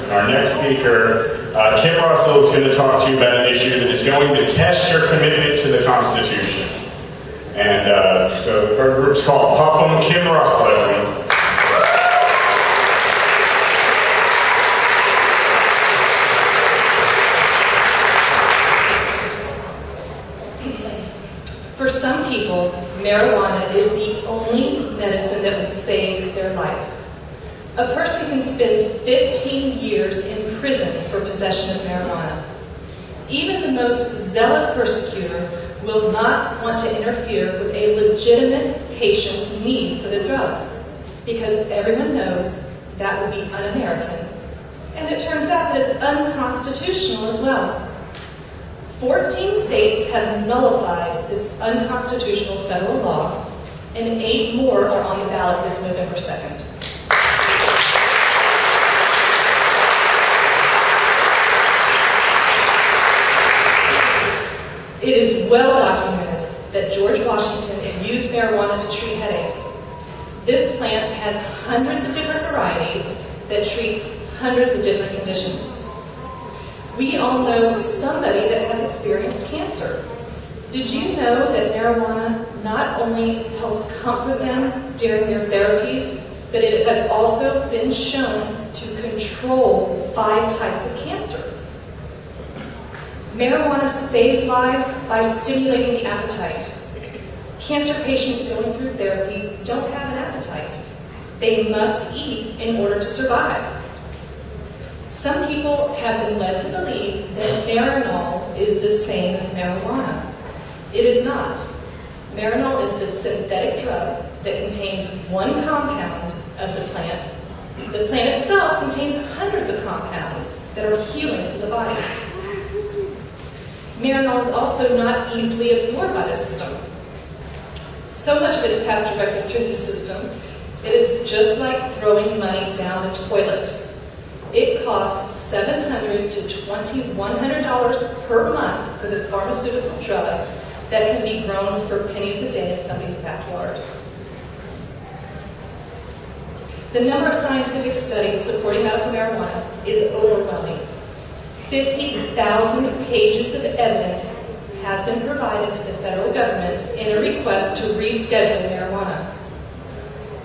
And our next speaker, Kim Russell, is going to talk to you about an issue that is going to test your commitment to the Constitution. And so our group's called Puff 'em Kim Russell, everyone. For some people, marijuana is the only medicine that will save their life. A person can spend 15 years in prison for possession of marijuana. Even the most zealous persecutor will not want to interfere with a legitimate patient's need for the drug, because everyone knows that will be un-American. And it turns out that it's unconstitutional as well. 14 states have nullified this unconstitutional federal law, and 8 more are on the ballot this November 2nd. It is well documented that George Washington used marijuana to treat headaches. This plant has hundreds of different varieties that treats hundreds of different conditions. We all know somebody that has experienced cancer. Did you know that marijuana not only helps comfort them during their therapies, but it has also been shown to control 5 types of cancer? Marijuana saves lives by stimulating the appetite. Cancer patients going through therapy don't have an appetite. They must eat in order to survive. Some people have been led to believe that Marinol is the same as marijuana. It is not. Marinol is the synthetic drug that contains 1 compound of the plant. The plant itself contains hundreds of compounds that are healing to the body. Marinol is also not easily absorbed by the system. So much of it is passed directly through the system, it is just like throwing money down the toilet. It costs $700 to $2,100 per month for this pharmaceutical drug that can be grown for pennies a day in somebody's backyard. The number of scientific studies supporting medical marijuana is overwhelming. 50,000 pages of evidence has been provided to the federal government in a request to reschedule marijuana.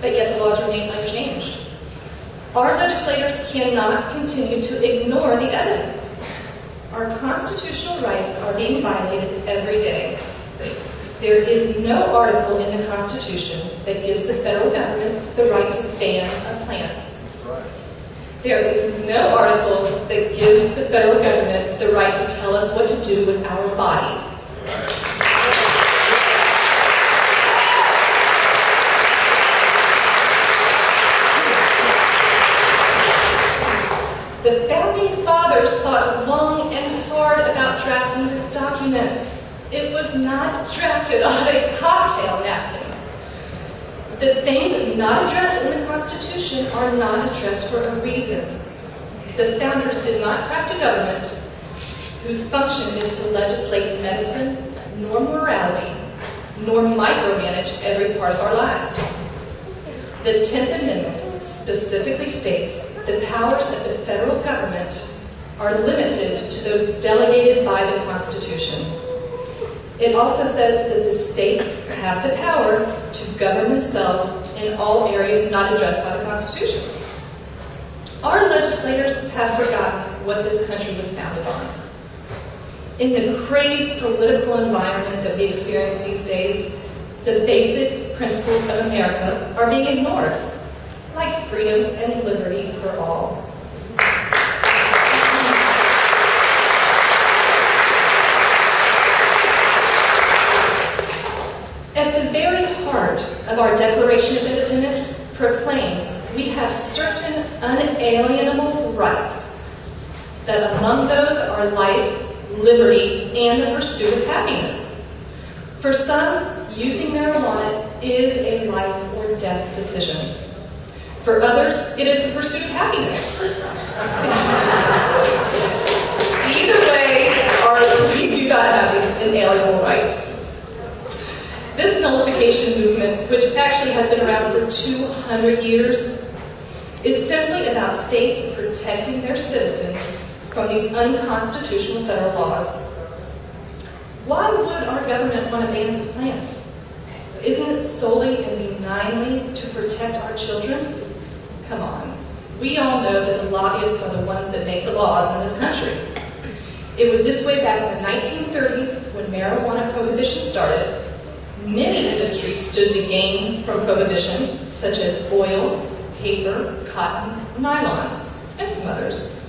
But yet the laws remain unchanged. Our legislators cannot continue to ignore the evidence. Our constitutional rights are being violated every day. There is no article in the Constitution that gives the federal government the right to ban a plant. There is no article that gives the federal government the right to tell us what to do with our bodies. The Founding Fathers thought long and hard about drafting this document. It was not drafted on a cocktail napkin. The things not addressed in the Constitution are not addressed for a reason. The founders did not craft a government whose function is to legislate medicine, nor morality, nor micromanage every part of our lives. The 10th Amendment specifically states the powers of the federal government are limited to those delegated by the Constitution. It also says that the states have the power to govern themselves in all areas not addressed by the Constitution. Our legislators have forgotten what this country was founded on. In the crazed political environment that we experience these days, the basic principles of America are being ignored, like freedom and liberty for all. At the very heart of our Declaration of Independence proclaims we have certain unalienable rights, that among those are life, liberty, and the pursuit of happiness. For some, using marijuana is a life or death decision. For others, it is the pursuit of happiness. Either way, we do not have these inalienable rights. This nullification movement, which actually has been around for 200 years, is simply about states protecting their citizens from these unconstitutional federal laws. Why would our government want to ban this plant? Isn't it solely and benignly to protect our children? Come on. We all know that the lobbyists are the ones that make the laws in this country. It was this way back in the 1930s when marijuana prohibition started. Many industries stood to gain from prohibition, such as oil, paper, cotton, nylon, and some others.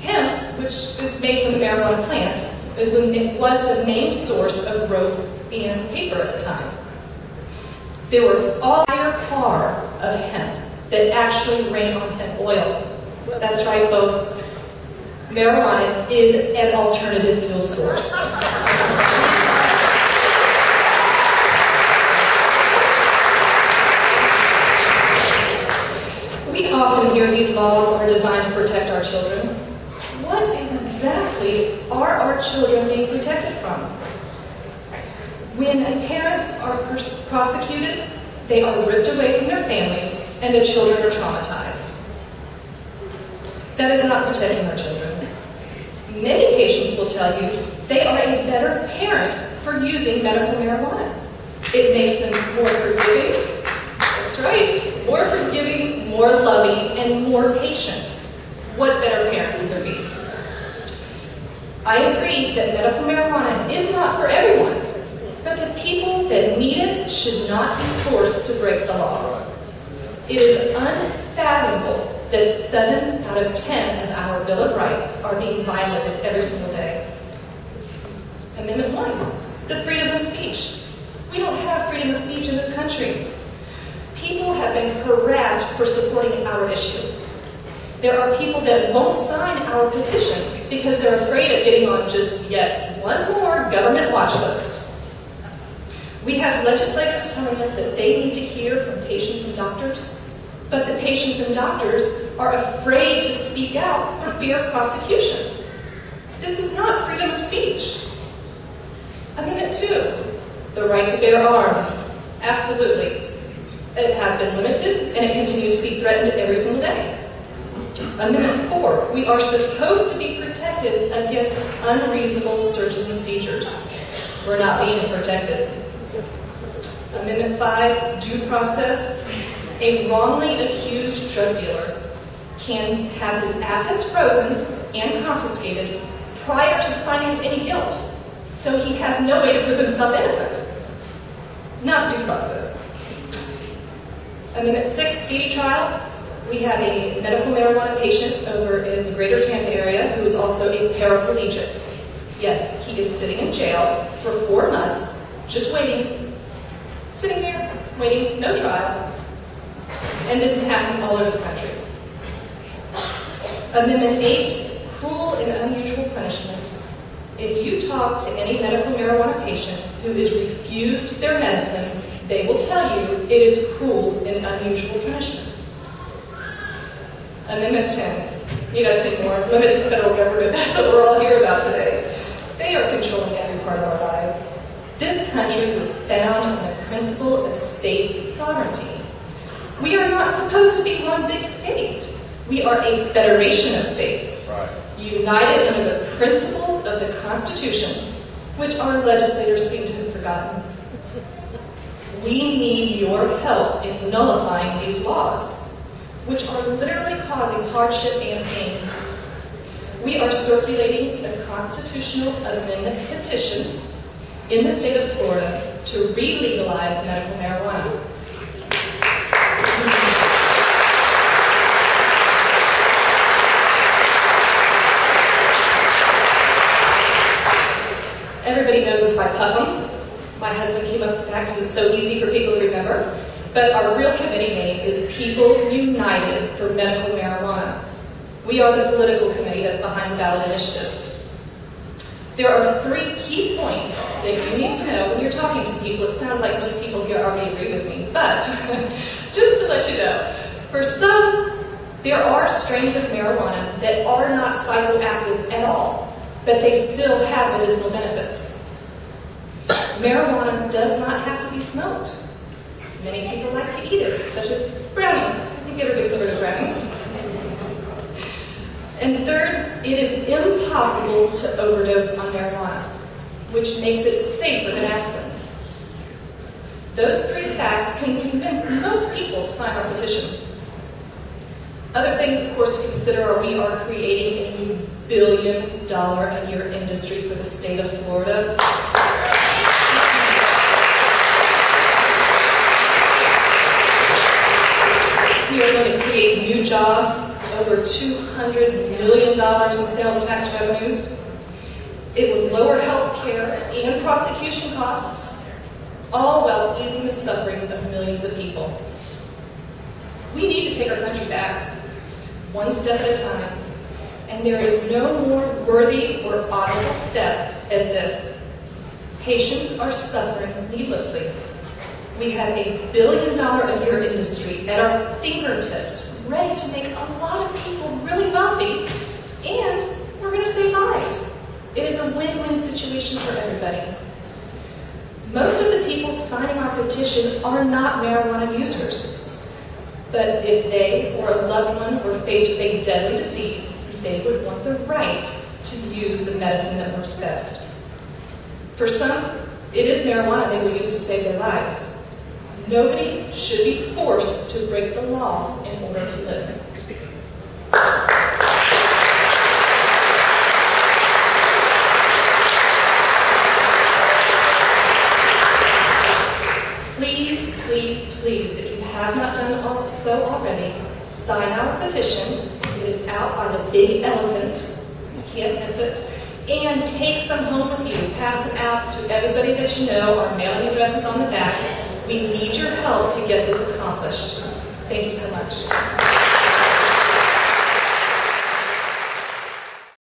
Hemp, which is made from the marijuana plant, was the main source of ropes and paper at the time. There were all higher par of hemp that actually ran on hemp oil. That's right, folks. Marijuana is an alternative fuel source. We often hear these laws are designed to protect our children. What exactly are our children being protected from? When parents are prosecuted, they are ripped away from their families and the children are traumatized. That is not protecting our children. Many patients will tell you they are a better parent for using medical marijuana. It makes them more forgiving. That's right, more forgiving, more loving, and more patient. What better parent could there be? I agree that medical marijuana is not for everyone, but the people that need it should not be forced to break the law. It is unfathomable that 7 out of 10 of our Bill of Rights are being violated every single day. Amendment 1, the freedom of speech. We don't have freedom of speech in this country. People have been harassed for supporting our issue. There are people that won't sign our petition because they're afraid of getting on just yet one more government watch list. We have legislators telling us that they need to hear from patients and doctors, but the patients and doctors are afraid to speak out for fear of prosecution. This is not freedom of speech. Amendment 2, the right to bear arms. Absolutely. It has been limited, and it continues to be threatened every single day. Amendment 4, we are supposed to be protected against unreasonable searches and seizures. We're not being protected. Amendment 5, due process. A wrongly accused drug dealer can have his assets frozen and confiscated prior to finding any guilt, so he has no way to prove himself innocent. Not due process. Amendment 6, speedy trial. We have a medical marijuana patient over in the greater Tampa area who is also a paraplegic. Yes, he is sitting in jail for 4 months, just waiting, sitting there, waiting, no trial. And this is happening all over the country. Amendment 8, cruel and unusual punishment. If you talk to any medical marijuana patient who is refused their medicine, they will tell you it is cruel and unusual punishment. Amendment 10, you guys think more, limited federal government, that's what we're all here about today. They are controlling every part of our lives. This country was founded on the principle of state sovereignty. We are not supposed to be one big state. We are a federation of states, united under the principles of the Constitution, which our legislators seem to have forgotten. We need your help in nullifying these laws, which are literally causing hardship and pain. We are circulating a constitutional amendment petition in the state of Florida to re-legalize medical marijuana. Everybody knows us by Puff'em. My husband came up with that because it's so easy for people to remember. But our real committee name is People United for Medical Marijuana. We are the political committee that's behind the ballot initiative. There are 3 key points that you need to know when you're talking to people. It sounds like most people here already agree with me, but just to let you know, for some, there are strains of marijuana that are not psychoactive at all, but they still have medicinal benefits. Marijuana does not have to be smoked. Many people like to eat it, such as brownies, Give a big sort of Grammys. And third, it is impossible to overdose on marijuana, which makes it safer than aspirin. Those three facts can convince most people to sign our petition. Other things, of course, to consider are we are creating a new billion-a-year industry for the state of Florida. We are going to create new jobs, over $200 million in sales tax revenues. It would lower health care and prosecution costs, all while easing the suffering of millions of people. We need to take our country back, one step at a time, and there is no more worthy or honorable step as this. Patients are suffering needlessly. We have a billion-a-year industry at our fingertips, ready to make a lot of people really wealthy, and we're going to save lives. It is a win-win situation for everybody. Most of the people signing our petition are not marijuana users, but if they or a loved one were faced with a deadly disease, they would want the right to use the medicine that works best. For some, it is marijuana they will use to save their lives. Nobody should be forced to break the law in order to live. Please, please, please, if you have not done so already, sign our petition. It is out by the big elephant. You can't miss it. And take some home with you. Pass them out to everybody that you know. Our mailing address is on the back. We need your help to get this accomplished. Thank you so much.